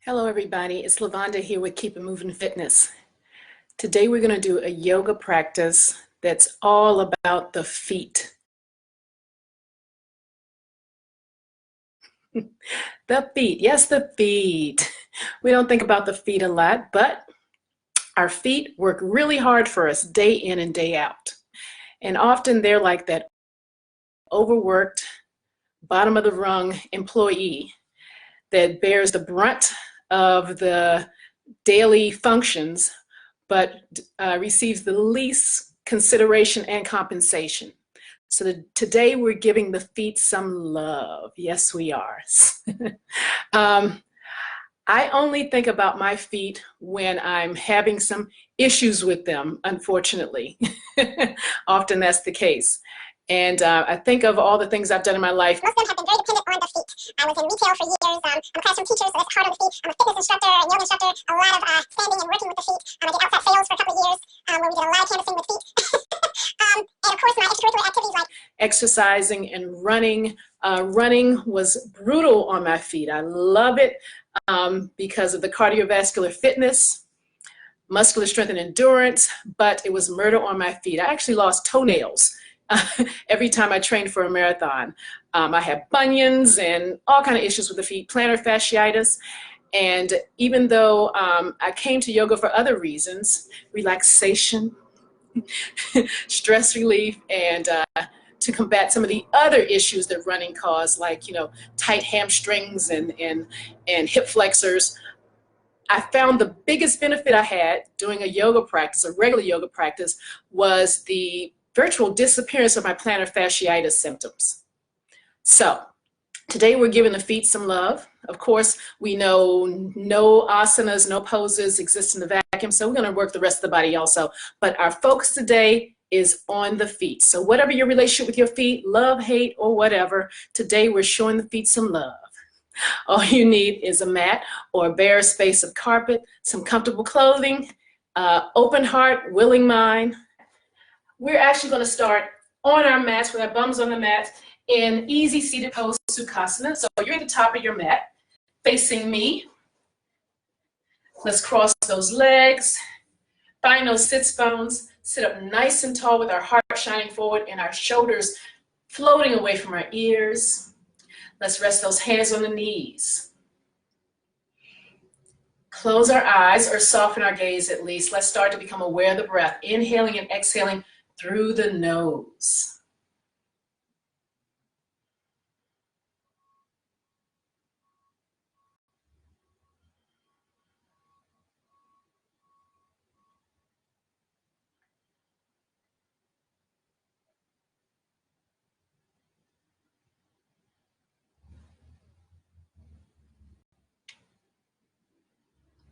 Hello everybody, it's Lavonda here with Keep It Moving Fitness. Today we're going to do a yoga practice that's all about the feet. The feet, yes, the feet. We don't think about the feet a lot, but our feet work really hard for us day in and day out. And often they're like that overworked, bottom of the rung employee that bears the brunt of the daily functions, but receives the least consideration and compensation. So today we're giving the feet some love. Yes, we are. I only think about my feet when I'm having some issues with them, unfortunately. Often that's the case. And I think of all the things I've done in my life. Most of them have been very dependent on the feet. I was in retail for years. I'm a classroom teacher, so that's hard on the feet. I'm a fitness instructor and yoga instructor. A lot of standing and working with the feet. I did outside sales for a couple of years where we did a lot of canvassing with feet. And of course, my extracurricular activities like exercising and running. Running was brutal on my feet. I love it because of the cardiovascular fitness, muscular strength and endurance, but it was murder on my feet. I actually lost toenails every time I trained for a marathon. I had bunions and all kinds of issues with the feet, plantar fasciitis. And even though I came to yoga for other reasons, relaxation, stress relief, and to combat some of the other issues that running caused, like, tight hamstrings and hip flexors, I found the biggest benefit I had doing a yoga practice, a regular yoga practice, was the virtual disappearance of my plantar fasciitis symptoms. So today we're giving the feet some love. Of course, we know no asanas, no poses exist in the vacuum, so we're going to work the rest of the body also. But our focus today is on the feet. So whatever your relationship with your feet, love, hate, or whatever, today we're showing the feet some love. All you need is a mat or a bare space of carpet, some comfortable clothing, open heart, willing mind. We're actually going to start on our mats with our bums on the mat in easy seated pose, Sukhasana. So you're at the top of your mat, facing me. Let's cross those legs, find those sits bones, sit up nice and tall with our heart shining forward and our shoulders floating away from our ears. Let's rest those hands on the knees. Close our eyes or soften our gaze at least. Let's start to become aware of the breath, inhaling and exhaling through the nose.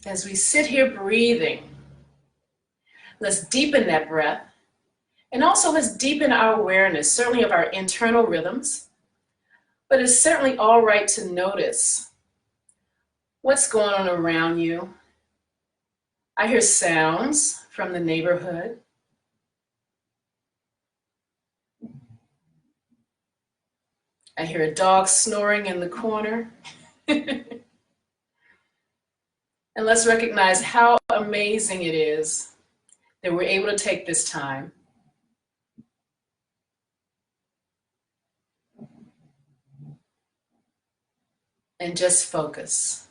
As we sit here breathing, let's deepen that breath. And also let's deepen our awareness, certainly of our internal rhythms. But it's certainly all right to notice what's going on around you. I hear sounds from the neighborhood. I hear a dog snoring in the corner. And let's recognize how amazing it is that we're able to take this time and just focus.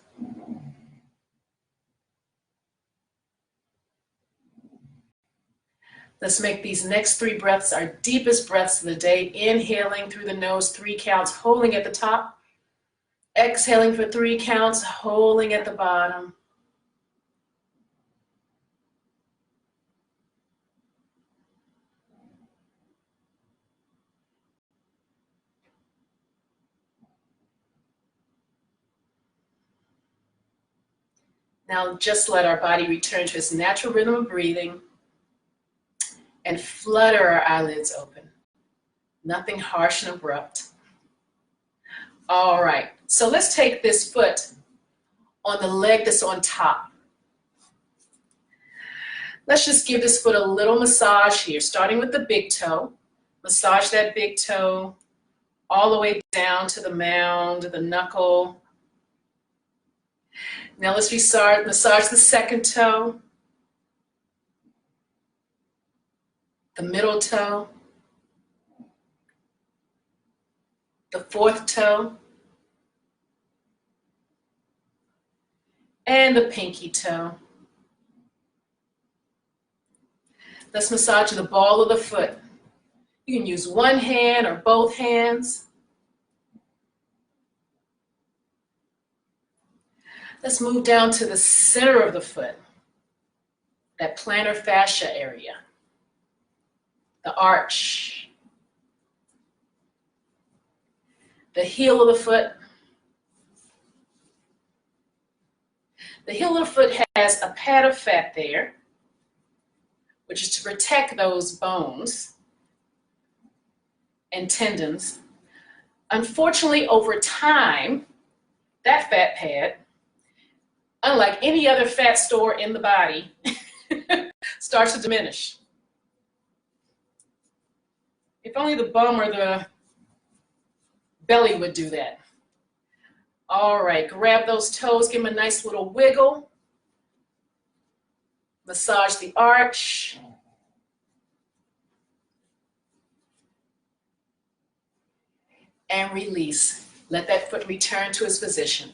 Let's make these next 3 breaths our deepest breaths of the day. Inhaling through the nose, 3 counts, holding at the top. Exhaling for 3 counts, holding at the bottom. Now just let our body return to its natural rhythm of breathing and flutter our eyelids open. Nothing harsh and abrupt. All right, so let's take this foot on the leg that's on top. Let's just give this foot a little massage here, starting with the big toe. Massage that big toe all the way down to the mound, the knuckle. Now let's massage the second toe, the middle toe, the fourth toe, and the pinky toe. Let's massage the ball of the foot. You can use one hand or both hands. Let's move down to the center of the foot, that plantar fascia area, the arch, the heel of the foot. The heel of the foot has a pad of fat there, which is to protect those bones and tendons. Unfortunately, over time, that fat pad, unlike any other fat store in the body, starts to diminish. If only the bum or the belly would do that. All right, grab those toes, give them a nice little wiggle. Massage the arch. And release. Let that foot return to its position.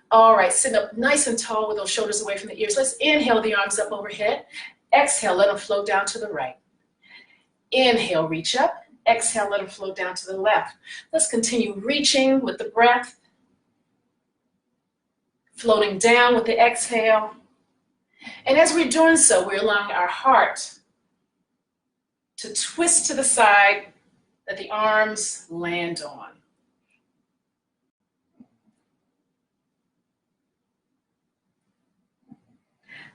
All right, sitting up nice and tall with those shoulders away from the ears. Let's inhale the arms up overhead. Exhale, let them float down to the right. Inhale, reach up. Exhale, let them float down to the left. Let's continue reaching with the breath. Floating down with the exhale. And as we're doing so, we're allowing our heart to twist to the side that the arms land on.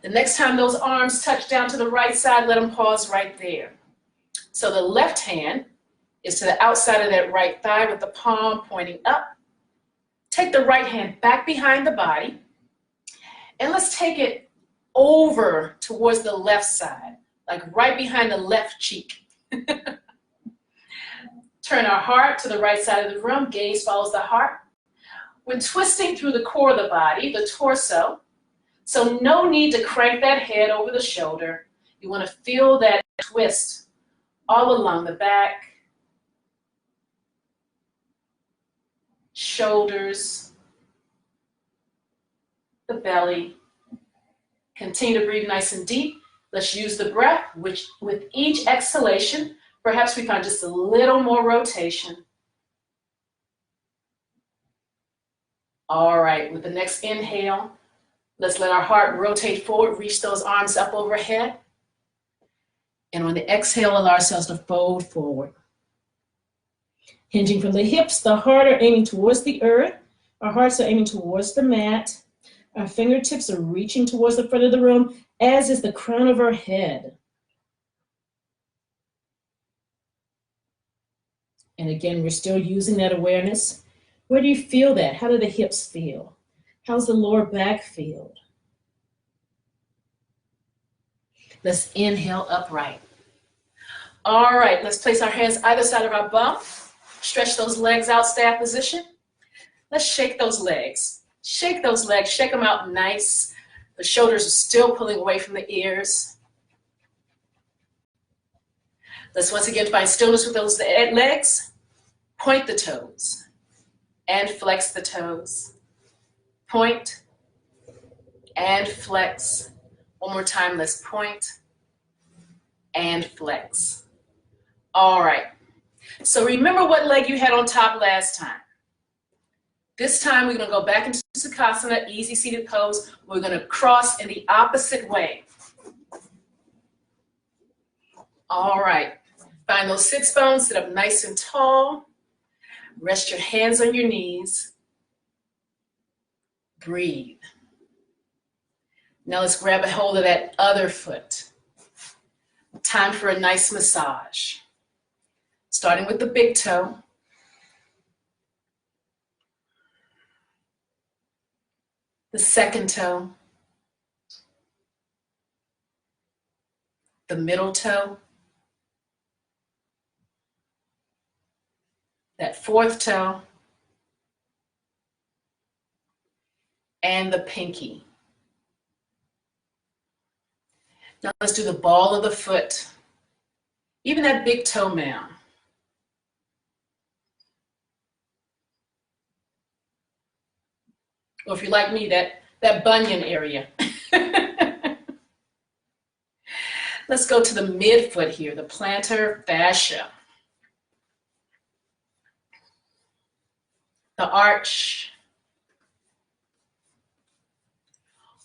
The next time those arms touch down to the right side, let them pause right there. So the left hand is to the outside of that right thigh with the palm pointing up. Take the right hand back behind the body, and let's take it over towards the left side, like right behind the left cheek. Turn our heart to the right side of the room. Gaze follows the heart. When twisting through the core of the body, the torso, so no need to crank that head over the shoulder. You want to feel that twist all along the back, shoulders, the belly. Continue to breathe nice and deep. Let's use the breath, which with each exhalation, perhaps we find just a little more rotation. All right, with the next inhale, let's let our heart rotate forward, reach those arms up overhead. And on the exhale, allow ourselves to fold forward. Hinging from the hips, the heart are aiming towards the earth. Our hearts are aiming towards the mat. Our fingertips are reaching towards the front of the room, as is the crown of our head. And again, we're still using that awareness. Where do you feel that? How do the hips feel? How's the lower back feel? Let's inhale upright. All right, let's place our hands either side of our bum. Stretch those legs out, staff position. Let's shake those legs. Shake those legs, shake them out nice. The shoulders are still pulling away from the ears. Let's once again find stillness with those legs. Point the toes and flex the toes. Point and flex. One more time, let's point and flex. All right, so remember what leg you had on top last time. This time we're gonna go back into Sukhasana, easy seated pose. We're gonna cross in the opposite way. All right, find those sits bones, sit up nice and tall. Rest your hands on your knees. Breathe. Now let's grab a hold of that other foot. Time for a nice massage. Starting with the big toe. The second toe. the middle toe, that fourth toe, and the pinky. Now let's do the ball of the foot, even that big toe mound. Or if you're like me, that bunion area. Let's go to the midfoot here, the plantar fascia. The arch.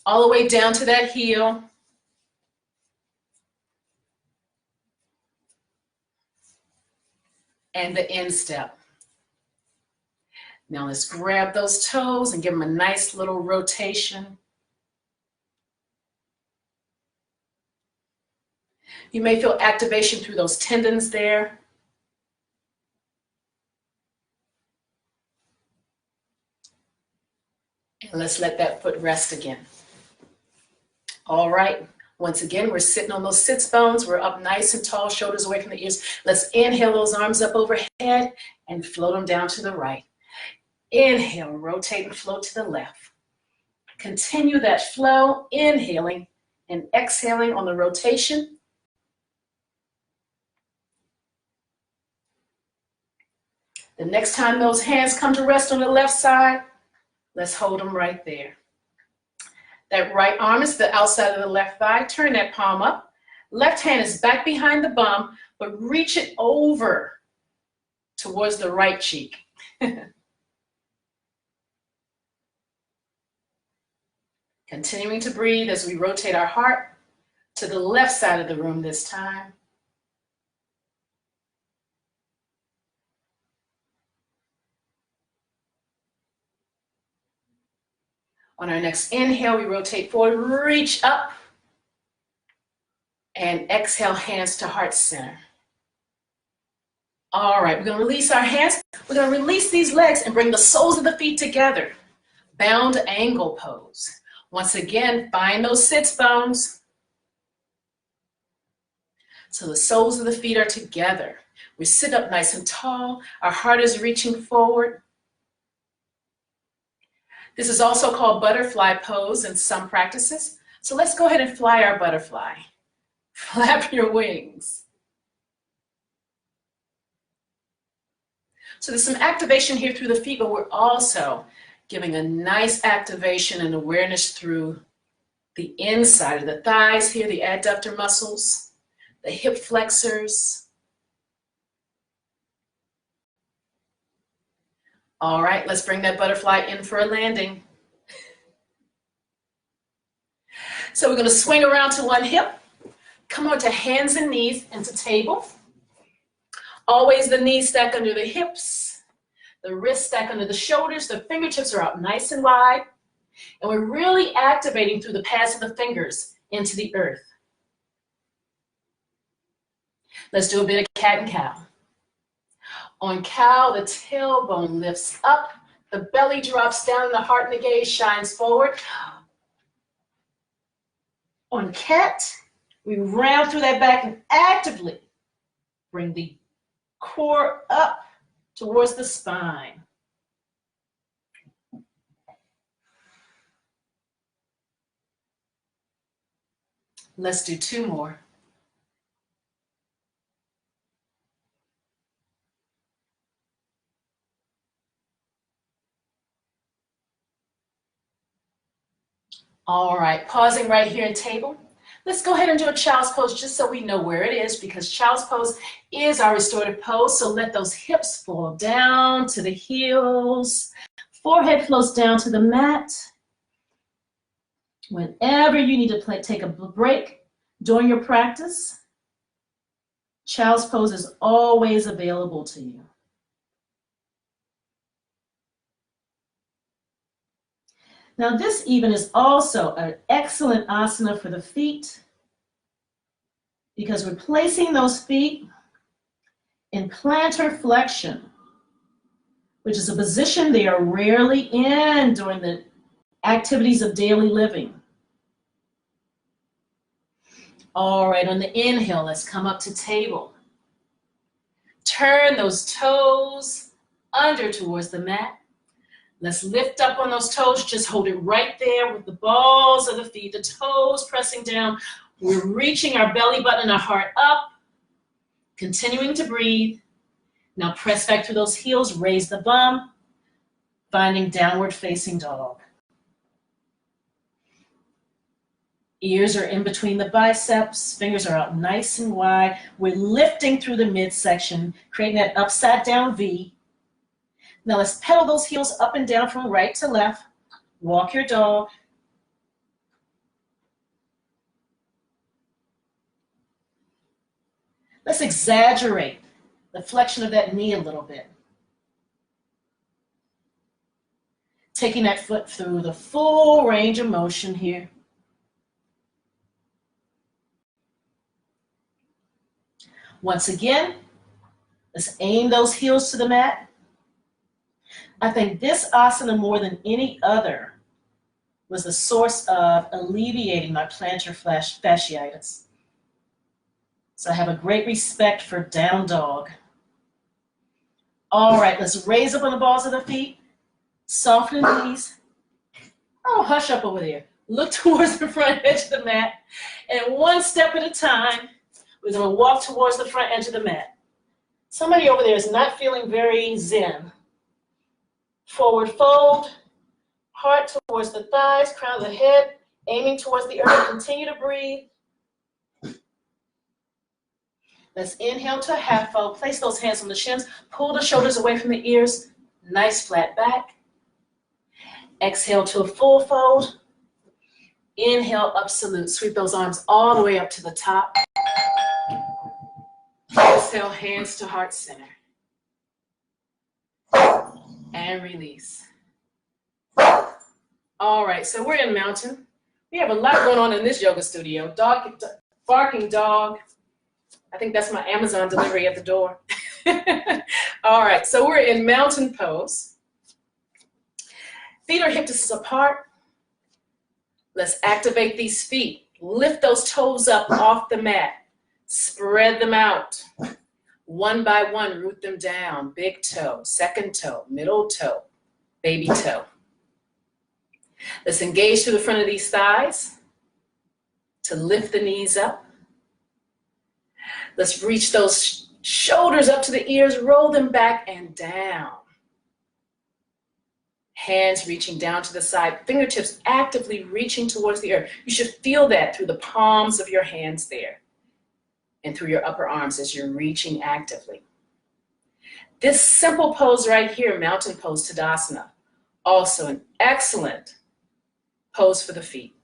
All the way down to that heel. And the instep. Now let's grab those toes and give them a nice little rotation. You may feel activation through those tendons there. And let's let that foot rest again. All right. Once again, we're sitting on those sits bones. We're up nice and tall, shoulders away from the ears. Let's inhale those arms up overhead and float them down to the right. Inhale, rotate and float to the left. Continue that flow, inhaling and exhaling on the rotation. The next time those hands come to rest on the left side, let's hold them right there. That right arm is the outside of the left thigh. Turn that palm up. Left hand is back behind the bum, but reach it over towards the right cheek. Continuing to breathe as we rotate our heart to the left side of the room this time. On our next inhale, we rotate forward, reach up, and exhale, hands to heart center. All right, we're gonna release our hands. We're gonna release these legs and bring the soles of the feet together. Bound angle pose. Once again, find those sits bones. So the soles of the feet are together. We sit up nice and tall. Our heart is reaching forward. This is also called butterfly pose in some practices. So let's go ahead and fly our butterfly. Flap your wings. So there's some activation here through the feet, but we're also giving a nice activation and awareness through the inside of the thighs here, the adductor muscles, the hip flexors. All right, let's bring that butterfly in for a landing. So we're going to swing around to one hip, come on to hands and knees and to table. Always the knees stack under the hips, the wrists stack under the shoulders, the fingertips are out nice and wide, and we're really activating through the pads of the fingers into the earth. Let's do a bit of cat and cow. On cow, the tailbone lifts up, the belly drops down, and the heart and the gaze shines forward. On cat, we round through that back and actively bring the core up towards the spine. Let's do two more. All right, pausing right here in table. Let's go ahead and do a child's pose just so we know where it is, because child's pose is our restorative pose. So let those hips fall down to the heels. Forehead floats down to the mat. Whenever you need to take a break during your practice, child's pose is always available to you. Now this even is also an excellent asana for the feet, because we're placing those feet in plantar flexion, which is a position they are rarely in during the activities of daily living. All right, on the inhale, let's come up to table. Turn those toes under towards the mat. Let's lift up on those toes. Just hold it right there with the balls of the feet, the toes pressing down. We're reaching our belly button and our heart up, continuing to breathe. Now press back through those heels, raise the bum, finding downward facing dog. Ears are in between the biceps, fingers are out nice and wide. We're lifting through the midsection, creating that upside down V. Now let's pedal those heels up and down from right to left. Walk your dog. Let's exaggerate the flexion of that knee a little bit. Taking that foot through the full range of motion here. Once again, let's aim those heels to the mat. I think this asana more than any other was the source of alleviating my plantar fasciitis. So I have a great respect for down dog. All right, let's raise up on the balls of the feet. Soften the knees. Oh, hush up over there. Look towards the front edge of the mat. And one step at a time, we're going to walk towards the front edge of the mat. Somebody over there is not feeling very zen. Forward fold, heart towards the thighs, crown of the head, aiming towards the earth. Continue to breathe. Let's inhale to a half fold. Place those hands on the shins. Pull the shoulders away from the ears. Nice flat back. Exhale to a full fold. Inhale, up salute. Sweep those arms all the way up to the top. Exhale, hands to heart center. And release. All right, so we're in mountain. We have a lot going on in this yoga studio. Barking dog. I think that's my Amazon delivery at the door. All right, so we're in mountain pose. Feet are hip distances apart. Let's activate these feet. Lift those toes up off the mat. Spread them out. One by one, root them down. Big toe, second toe, middle toe, baby toe. Let's engage through the front of these thighs to lift the knees up. Let's reach those shoulders up to the ears, roll them back and down. Hands reaching down to the side, fingertips actively reaching towards the earth. You should feel that through the palms of your hands there and through your upper arms as you're reaching actively. This simple pose right here, mountain pose, Tadasana, also an excellent pose for the feet.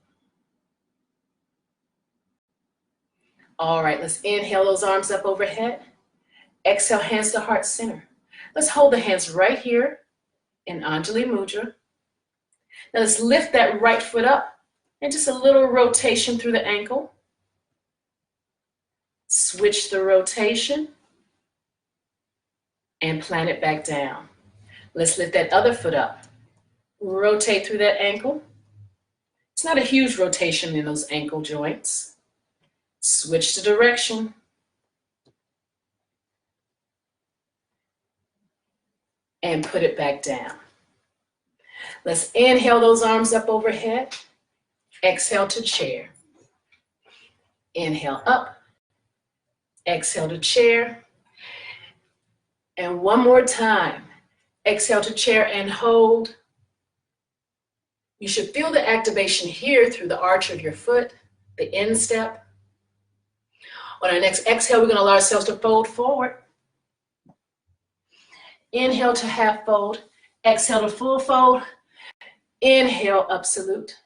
All right, let's inhale those arms up overhead. Exhale, hands to heart center. Let's hold the hands right here in Anjali Mudra. Now let's lift that right foot up and just a little rotation through the ankle. Switch the rotation and plant it back down. Let's lift that other foot up. Rotate through that ankle. It's not a huge rotation in those ankle joints. Switch the direction. And put it back down. Let's inhale those arms up overhead. Exhale to chair. Inhale up. Exhale to chair. And one more time. Exhale to chair and hold. You should feel the activation here through the arch of your foot, the instep. On our next exhale, we're going to allow ourselves to fold forward. Inhale to half fold. Exhale to full fold. Inhale, up salute.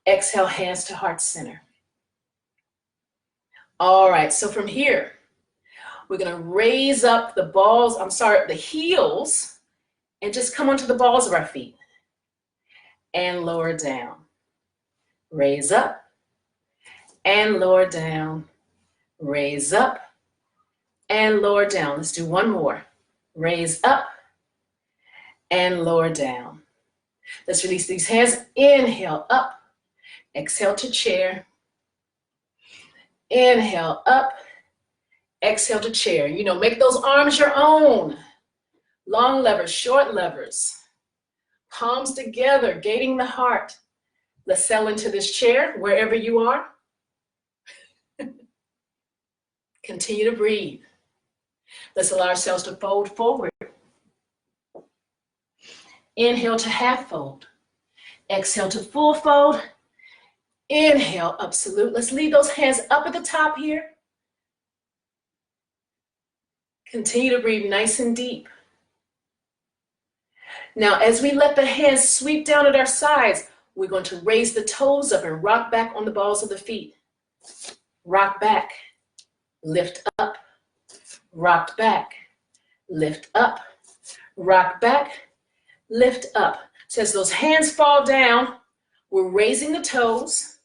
Exhale, hands to heart center. All right, so from here, we're going to raise up the heels, and just come onto the balls of our feet. And lower down. Raise up. And lower down. Raise up. And lower down. Let's do one more. Raise up. And lower down. Let's release these hands. Inhale up. Exhale to chair. Inhale up, exhale to chair. You know, make those arms your own. Long levers, short levers. Palms together, gating the heart. Let's settle into this chair wherever you are. Continue to breathe. Let's allow ourselves to fold forward. Inhale to half fold. Exhale to full fold. Inhale, absolute. Let's leave those hands up at the top here. Continue to breathe nice and deep. Now, as we let the hands sweep down at our sides, we're going to raise the toes up and rock back on the balls of the feet. Rock back, lift up, rock back, lift up, rock back, lift up. So as those hands fall down, we're raising the toes.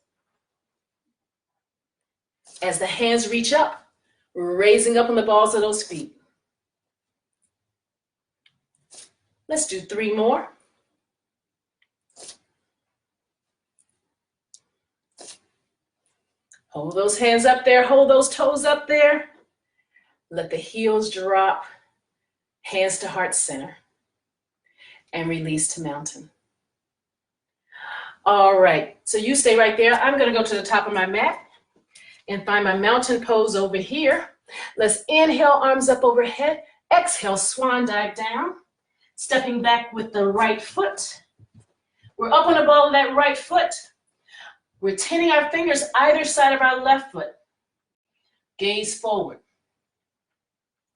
As the hands reach up, we're raising up on the balls of those feet. Let's do 3 more. Hold those hands up there, hold those toes up there. Let the heels drop, hands to heart center, and release to mountain. All right, so you stay right there. I'm gonna go to the top of my mat and find my mountain pose over here. Let's inhale, arms up overhead. Exhale, swan dive down. Stepping back with the right foot. We're up on the ball of that right foot. We're tenting our fingers either side of our left foot. Gaze forward.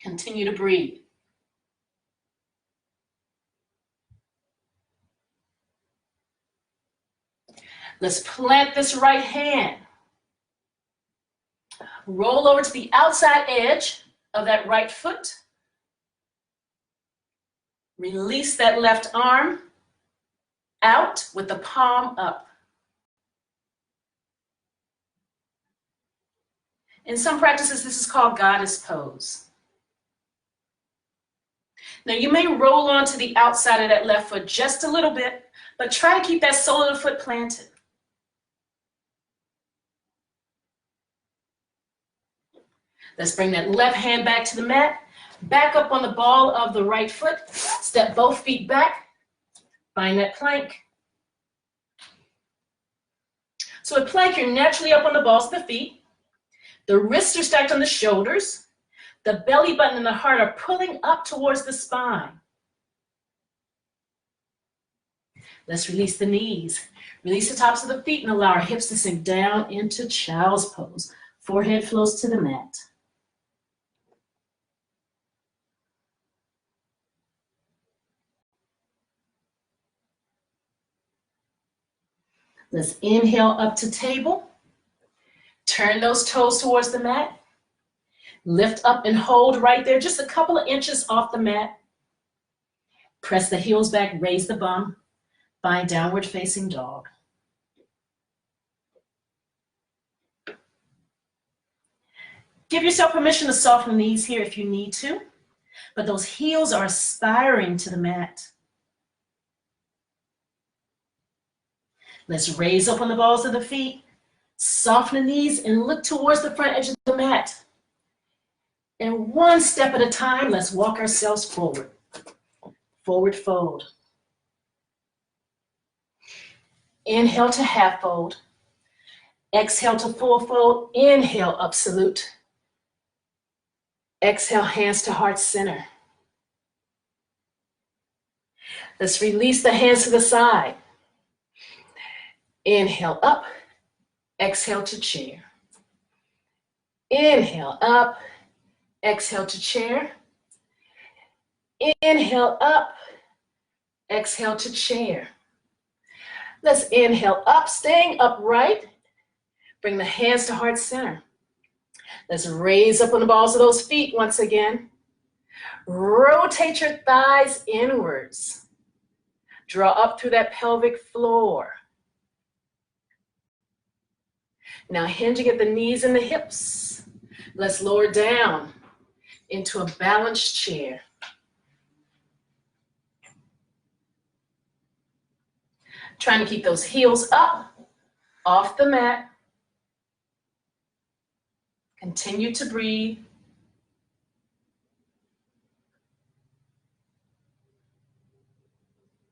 Continue to breathe. Let's plant this right hand. Roll over to the outside edge of that right foot. Release that left arm out with the palm up. In some practices, this is called goddess pose. Now you may roll onto the outside of that left foot just a little bit, but try to keep that sole of the foot planted. Let's bring that left hand back to the mat, back up on the ball of the right foot, step both feet back, find that plank. So at plank, you're naturally up on the balls of the feet. The wrists are stacked on the shoulders. The belly button and the heart are pulling up towards the spine. Let's release the knees. Release the tops of the feet and allow our hips to sink down into child's pose. Forehead flows to the mat. Let's inhale up to table. Turn those toes towards the mat. Lift up and hold right there, just a couple of inches off the mat. Press the heels back, raise the bum. Find downward facing dog. Give yourself permission to soften the knees here if you need to, but those heels are aspiring to the mat. Let's raise up on the balls of the feet, soften the knees, and look towards the front edge of the mat. And one step at a time, let's walk ourselves forward. Forward fold. Inhale to half fold. Exhale to full fold. Inhale, up salute. Exhale, hands to heart center. Let's release the hands to the side. Inhale up, exhale to chair. Inhale up, exhale to chair. Inhale up, exhale to chair. Let's inhale up, staying upright. Bring the hands to heart center. Let's raise up on the balls of those feet once again. Rotate your thighs inwards. Draw up through that pelvic floor. Now hinging at the knees and the hips. Let's lower down into a balanced chair. Trying to keep those heels up, off the mat. Continue to breathe.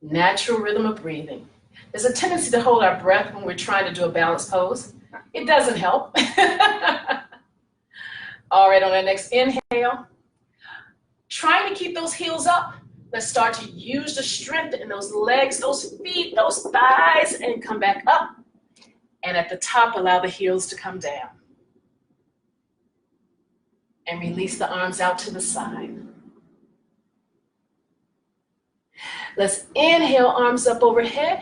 Natural rhythm of breathing. There's a tendency to hold our breath when we're trying to do a balanced pose. It doesn't help. All right, on our next inhale, trying to keep those heels up. Let's start to use the strength in those legs, those feet, those thighs, and come back up. And at the top, allow the heels to come down. And release the arms out to the side. Let's inhale, arms up overhead.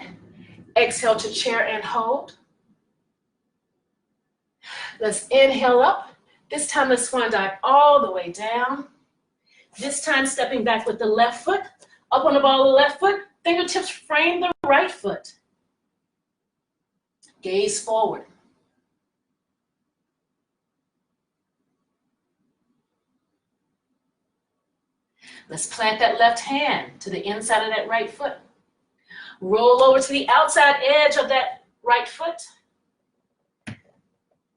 Exhale to chair and hold. Let's inhale up. This time, let's swan dive all the way down. This time, stepping back with the left foot, up on the ball of the left foot, fingertips frame the right foot. Gaze forward. Let's plant that left hand to the inside of that right foot. Roll over to the outside edge of that right foot.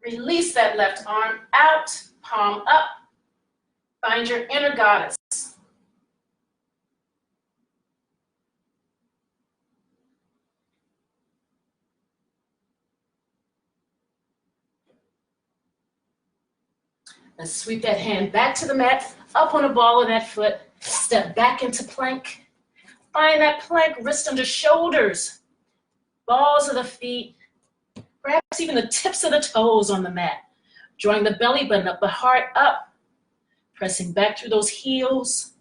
Release that left arm out, palm up. Find your inner goddess. Let's sweep that hand back to the mat, up on the ball of that foot. Step back into plank. Find that plank, wrist under shoulders, balls of the feet, perhaps even the tips of the toes on the mat. Drawing the belly button up, the heart up. Pressing back through those heels.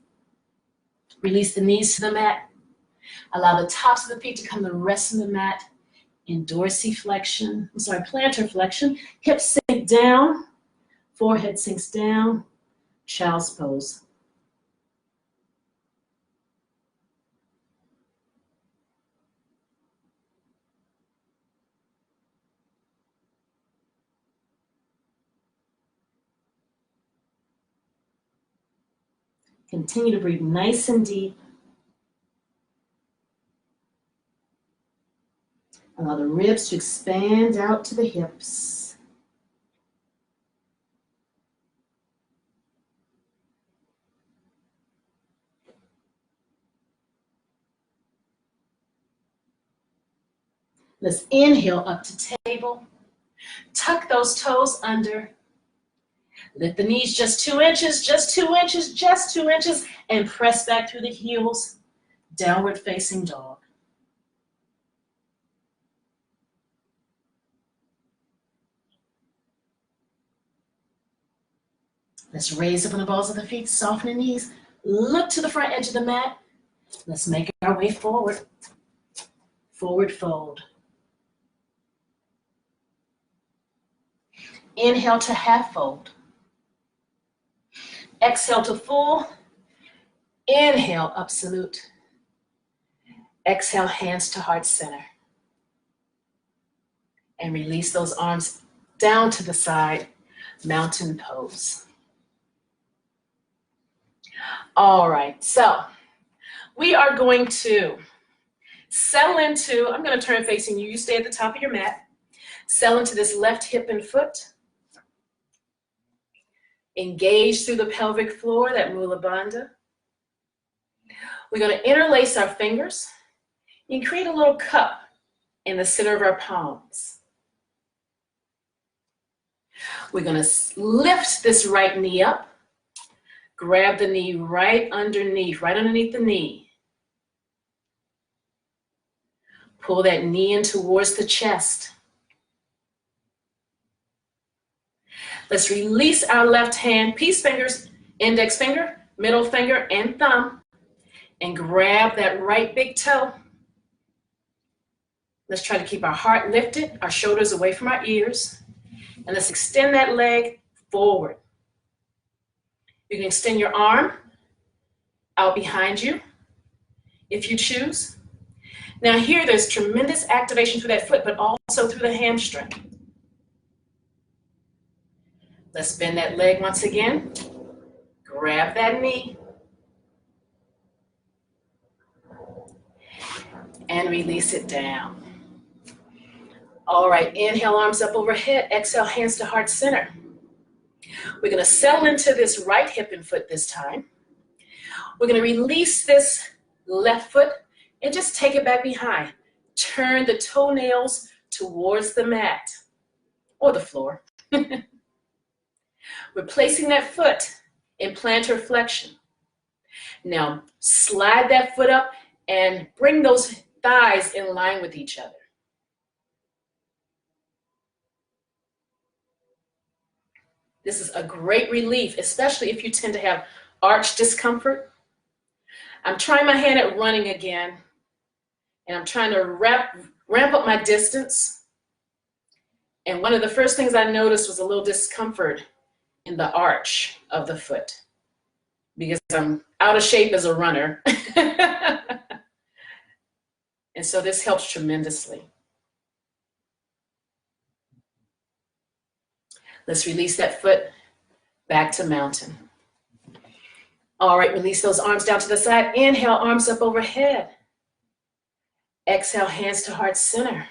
Release the knees to the mat. Allow the tops of the feet to come to rest on the mat in plantar flexion. Hips sink down. Forehead sinks down. Child's pose. Continue to breathe nice and deep. Allow the ribs to expand out to the hips. Let's inhale up to table. Tuck those toes under. Lift the knees just 2 inches, just 2 inches, just 2 inches, and press back through the heels. Downward facing dog. Let's raise up on the balls of the feet, soften the knees. Look to the front edge of the mat. Let's make our way forward. Forward fold. Inhale to half fold. Exhale to full. Inhale, absolute. Exhale, hands to heart center. And release those arms down to the side, mountain pose. All right, so we are going to settle into, I'm going to turn facing you. You stay at the top of your mat. Settle into this left hip and foot. Engage through the pelvic floor, that Mula Bandha. We're going to interlace our fingers and create a little cup in the center of our palms. We're going to lift this right knee up. Grab the knee right underneath the knee. Pull that knee in towards the chest. Let's release our left hand, peace fingers, index finger, middle finger, and thumb, and grab that right big toe. Let's try to keep our heart lifted, our shoulders away from our ears, and let's extend that leg forward. You can extend your arm out behind you if you choose. Now here, there's tremendous activation through that foot, but also through the hamstring. Let's bend that leg once again. Grab that knee. And release it down. All right, inhale, arms up overhead. Exhale, hands to heart center. We're going to settle into this right hip and foot this time. We're going to release this left foot and just take it back behind. Turn the toenails towards the mat or the floor. We're placing that foot in plantar flexion. Now slide that foot up and bring those thighs in line with each other. This is a great relief, especially if you tend to have arch discomfort. I'm trying my hand at running again, and I'm trying to ramp up my distance. And one of the first things I noticed was a little discomfort in the arch of the foot because I'm out of shape as a runner. And so this helps tremendously. Let's release that foot back to mountain. All right, release those arms down to the side. Inhale, arms up overhead. Exhale, hands to heart center.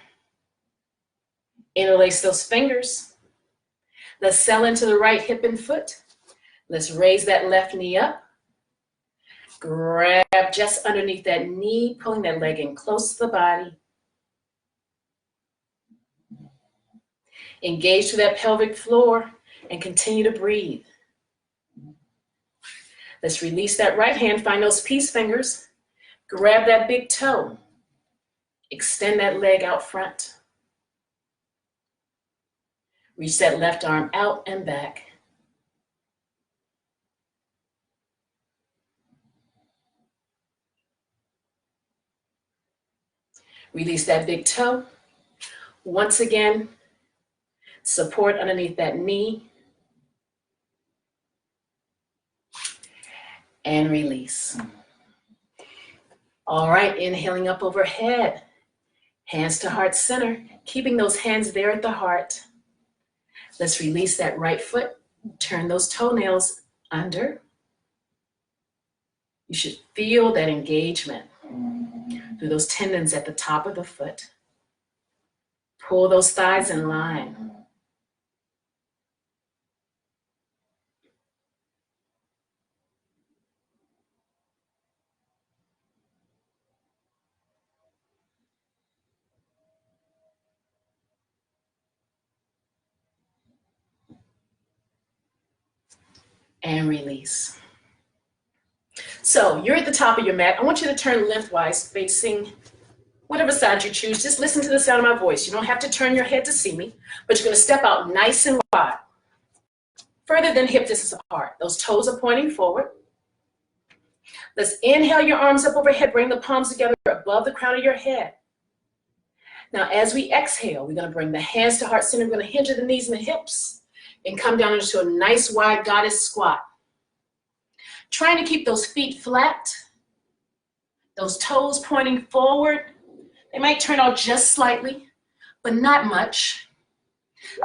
Interlace those fingers. Let's settle into the right hip and foot. Let's raise that left knee up. Grab just underneath that knee, pulling that leg in close to the body. Engage to that pelvic floor and continue to breathe. Let's release that right hand, find those peace fingers. Grab that big toe. Extend that leg out front. Reach that left arm out and back. Release that big toe. Once again, support underneath that knee. And release. All right, inhaling up overhead. Hands to heart center, keeping those hands there at the heart. Let's release that right foot. Turn those toenails under. You should feel that engagement through those tendons at the top of the foot. Pull those thighs in line. And release. So you're at the top of your mat. I want you to turn lengthwise, facing whatever side you choose. Just listen to the sound of my voice. You don't have to turn your head to see me, but you're going to step out nice and wide, further than hip distance apart. Those toes are pointing forward. Let's inhale your arms up overhead. Bring the palms together above the crown of your head. Now, as we exhale, we're going to bring the hands to heart center. We're going to hinge at the knees and the hips and come down into a nice wide goddess squat. Trying to keep those feet flat, those toes pointing forward. They might turn out just slightly, but not much.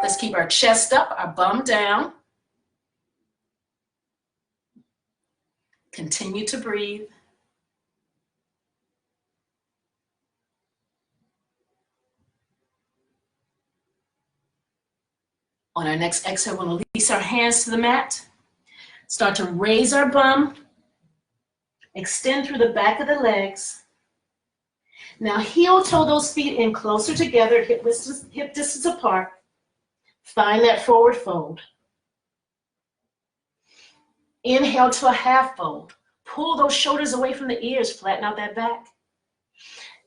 Let's keep our chest up, our bum down. Continue to breathe. On our next exhale, we'll release our hands to the mat. Start to raise our bum. Extend through the back of the legs. Now heel toe those feet in closer together, hip distance apart. Find that forward fold. Inhale to a half fold. Pull those shoulders away from the ears, flatten out that back.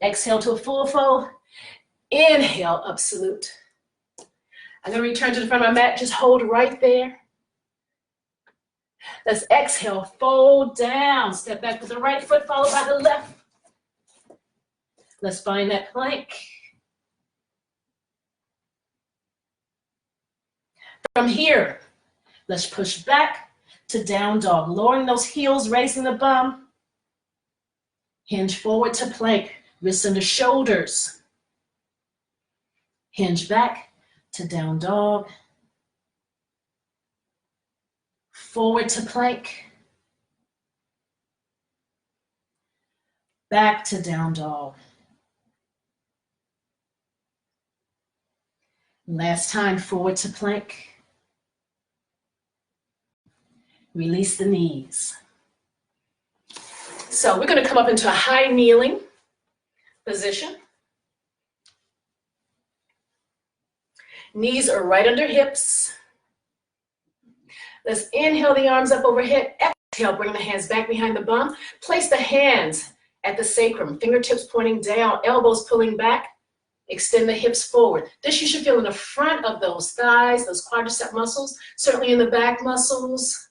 Exhale to a full fold. Inhale, up salute. I'm going to return to the front of my mat. Just hold right there. Let's exhale, fold down. Step back with the right foot followed by the left. Let's find that plank. From here, let's push back to down dog, lowering those heels, raising the bum. Hinge forward to plank, wrists under shoulders. Hinge back to down dog. Forward to plank. Back to down dog. Last time, forward to plank. Release the knees. So we're going to come up into a high kneeling position. Knees are right under hips. Let's inhale the arms up overhead. Exhale, bring the hands back behind the bum. Place the hands at the sacrum, fingertips pointing down, elbows pulling back. Extend the hips forward. This you should feel in the front of those thighs, those quadricep muscles, certainly in the back muscles.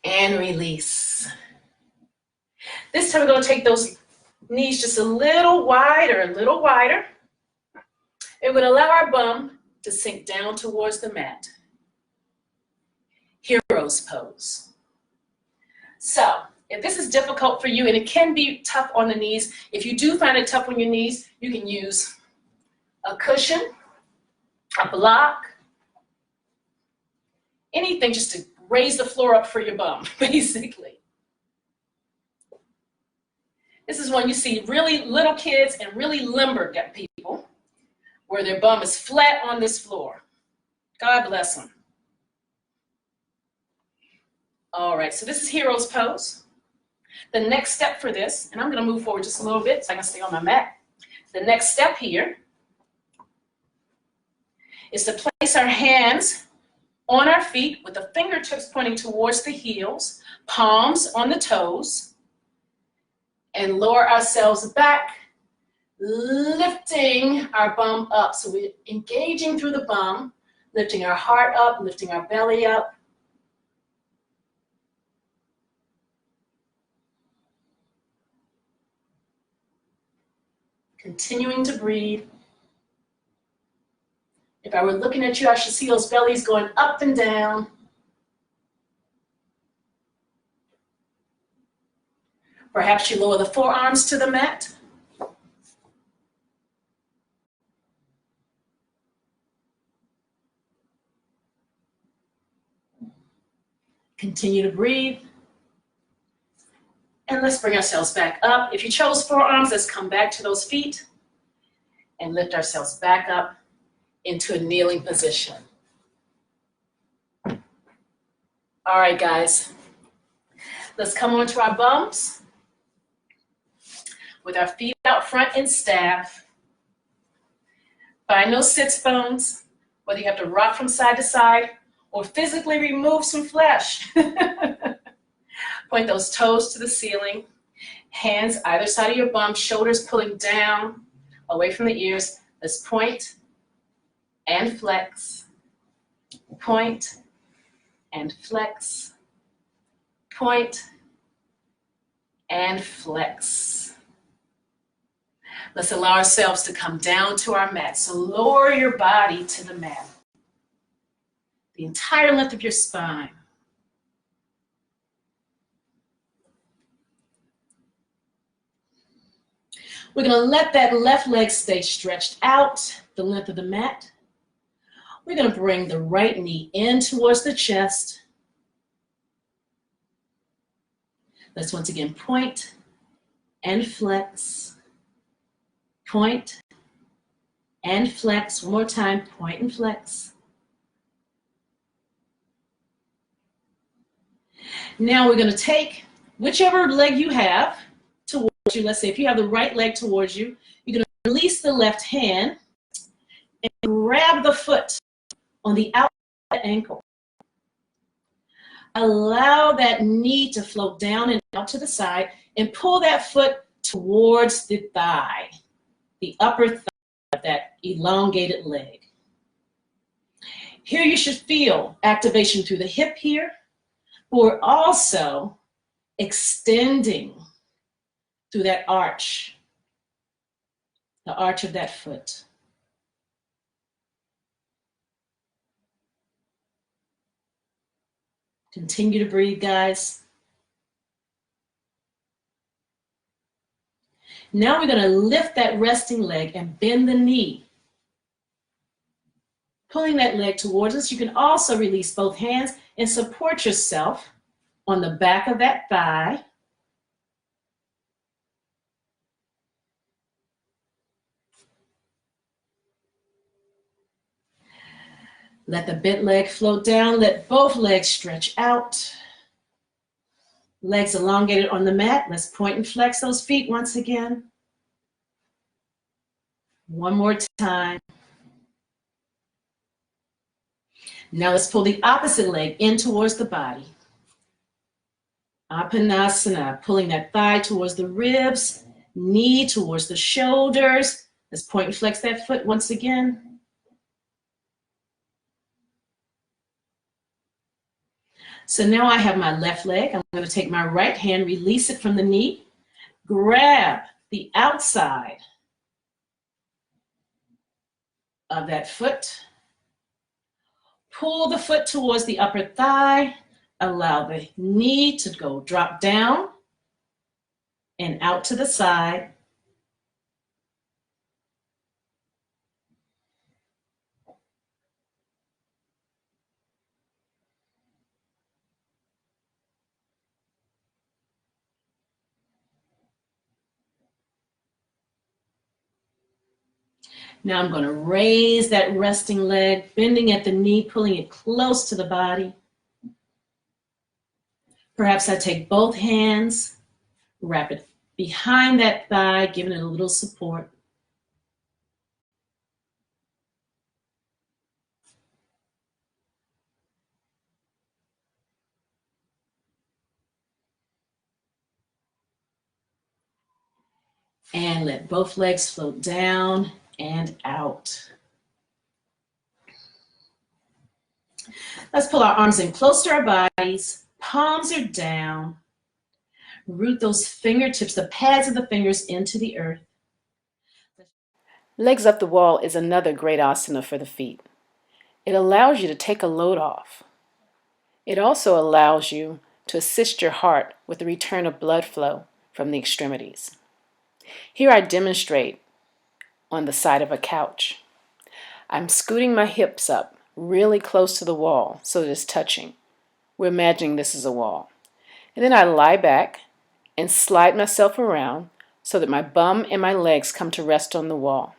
And release. This time we're going to take those knees just a little wider, and we're going to allow our bum to sink down towards the mat. Hero's pose. So, if this is difficult for you, and it can be tough on the knees, if you do find it tough on your knees, you can use a cushion, a block, anything just to raise the floor up for your bum, basically. This is when you see really little kids and really limber people where their bum is flat on this floor. God bless them. All right, so this is hero's pose. The next step for this, and I'm going to move forward just a little bit so I can stay on my mat. The next step here is to place our hands on our feet with the fingertips pointing towards the heels, palms on the toes, and lower ourselves back, lifting our bum up. So we're engaging through the bum, lifting our heart up, lifting our belly up. Continuing to breathe. If I were looking at you, I should see those bellies going up and down. Perhaps you lower the forearms to the mat. Continue to breathe. And let's bring ourselves back up. If you chose forearms, let's come back to those feet and lift ourselves back up into a kneeling position. All right, guys. Let's come onto our bums with our feet out front in staff. Find those sits bones, whether you have to rock from side to side or physically remove some flesh. Point those toes to the ceiling, hands either side of your bum, shoulders pulling down, away from the ears. Let's point and flex, point and flex, point and flex. Let's allow ourselves to come down to our mat. So lower your body to the mat, the entire length of your spine. We're going to let that left leg stay stretched out the length of the mat. We're going to bring the right knee in towards the chest. Let's once again point and flex, point and flex. One more time, point and flex. Now we're going to take whichever leg you have towards you. Let's say if you have the right leg towards you, you're going to release the left hand and grab the foot on the outside of the ankle. Allow that knee to float down and out to the side and pull that foot towards the thigh, the upper thigh of that elongated leg. Here you should feel activation through the hip here, but we're also extending through that arch, the arch of that foot. Continue to breathe, guys. Now we're going to lift that resting leg and bend the knee, pulling that leg towards us. You can also release both hands and support yourself on the back of that thigh. Let the bent leg float down. Let both legs stretch out. Legs elongated on the mat. Let's point and flex those feet once again. One more time. Now let's pull the opposite leg in towards the body. Apanasana, pulling that thigh towards the ribs, knee towards the shoulders. Let's point and flex that foot once again. So now I have my left leg. I'm going to take my right hand, release it from the knee, grab the outside of that foot, pull the foot towards the upper thigh, allow the knee to go drop down and out to the side. Now I'm going to raise that resting leg, bending at the knee, pulling it close to the body. Perhaps I take both hands, wrap it behind that thigh, giving it a little support. And let both legs float down and out. Let's pull our arms in close to our bodies. Palms are down. Root those fingertips, the pads of the fingers, into the earth. Legs up the wall is another great asana for the feet. It allows you to take a load off. It also allows you to assist your heart with the return of blood flow from the extremities. Here I demonstrate on the side of a couch. I'm scooting my hips up really close to the wall so that it's touching. We're imagining this is a wall. And then I lie back and slide myself around so that my bum and my legs come to rest on the wall.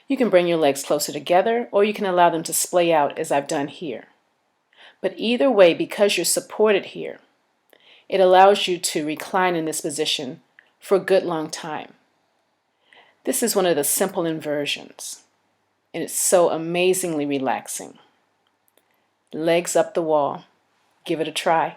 You can bring your legs closer together, or you can allow them to splay out as I've done here. But either way, because you're supported here, it allows you to recline in this position for a good long time. This is one of the simple inversions, and it's so amazingly relaxing. Legs up the wall. Give it a try.